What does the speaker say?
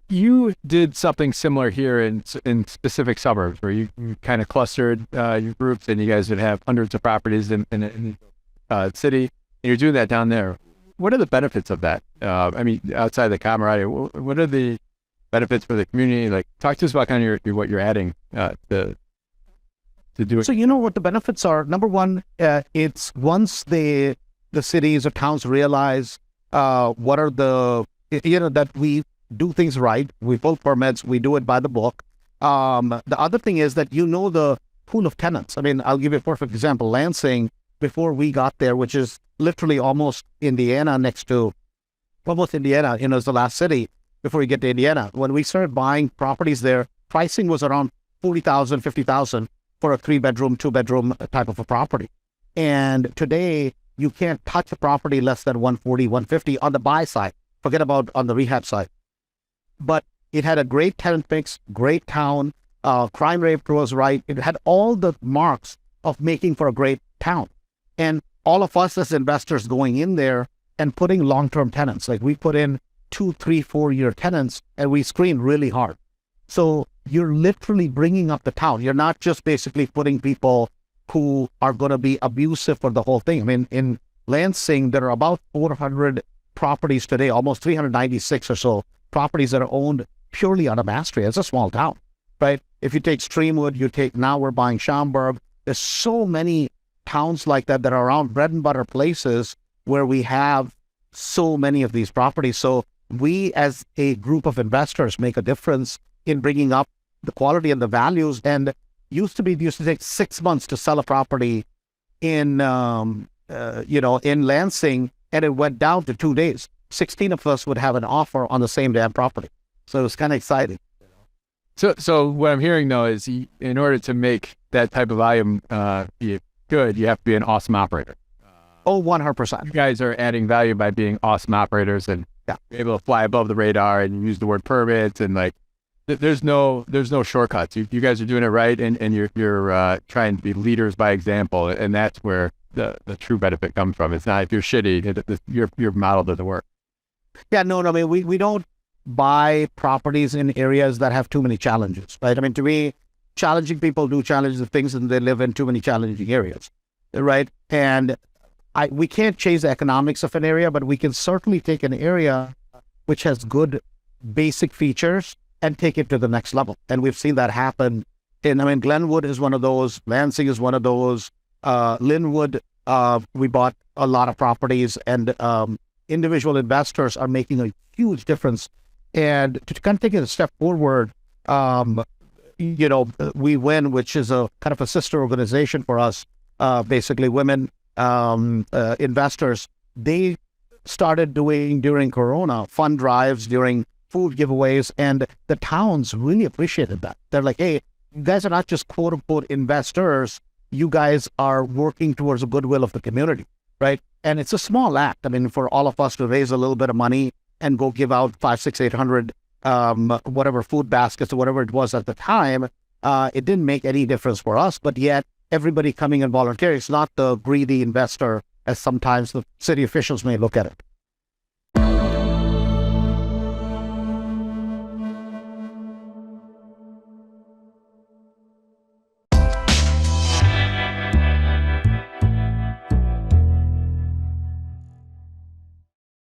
You did something similar here in specific suburbs where you kind of clustered your groups, and you guys would have hundreds of properties in the city, and you're doing that down there. What are the benefits of that? I mean, outside the camaraderie, what are the benefits for the community? Like, talk to us about kind of what you're adding to do it. So you know what the benefits are. Number one, it's once the cities or towns realize what are that we do things right, we pull permits, we do it by the book. The other thing is that the pool of tenants. I mean, I'll give you a perfect example. Lansing, before we got there, which is literally almost Indiana, almost Indiana, is the last city before you get to Indiana. When we started buying properties there, pricing was around $40,000, $50,000 for a 3-bedroom, 2-bedroom type of a property. And today, you can't touch a property less than $140,000, $150,000 on the buy side. Forget about on the rehab side. But it had a great tenant mix, great town, crime rate was right. It had all the marks of making for a great town. And all of us as investors going in there and putting long-term tenants, like we put in 2, 3, 4-year tenants, and we screen really hard. So you're literally bringing up the town. You're not just basically putting people who are going to be abusive for the whole thing. I mean, in Lansing, there are about 400 properties today, almost 396 or so properties that are owned purely on a mass trade. It's a small town, right? If you take Streamwood, now we're buying Schaumburg. There's so many towns like that are around bread and butter places where we have so many of these properties. So we, as a group of investors, make a difference in bringing up the quality and the values. And used to take 6 months to sell a property in Lansing, and it went down to 2 days. 16 of us would have an offer on the same damn property. So it was kind of exciting. So what I'm hearing though is, in order to make that type of volume be good, you have to be an awesome operator. 100%. You guys are adding value by being awesome operators and able to fly above the radar, and use the word permits, and like there's no shortcuts. You guys are doing it right, and you're trying to be leaders by example, and that's where the true benefit comes from. It's not if you're shitty, your model doesn't work. Yeah, no, I mean, we don't buy properties in areas that have too many challenges, right? I mean, to me, challenging people do challenging things, and they live in too many challenging areas, right? And we can't change the economics of an area, but we can certainly take an area which has good basic features and take it to the next level. And we've seen that happen. Glenwood is one of those. Lansing is one of those. Linwood, we bought a lot of properties, and individual investors are making a huge difference. And to kind of take it a step forward, We Win, which is a kind of a sister organization for us, basically women investors, they started doing during Corona fund drives, during food giveaways, and the towns really appreciated that. They're like, hey, you guys are not just quote unquote investors, you guys are working towards the goodwill of the community, right? And it's a small act. I mean, for all of us to raise a little bit of money and go give out 500, 600, 800, whatever food baskets or whatever it was at the time, it didn't make any difference for us, but yet everybody coming and volunteering. It's not the greedy investor as sometimes the city officials may look at it.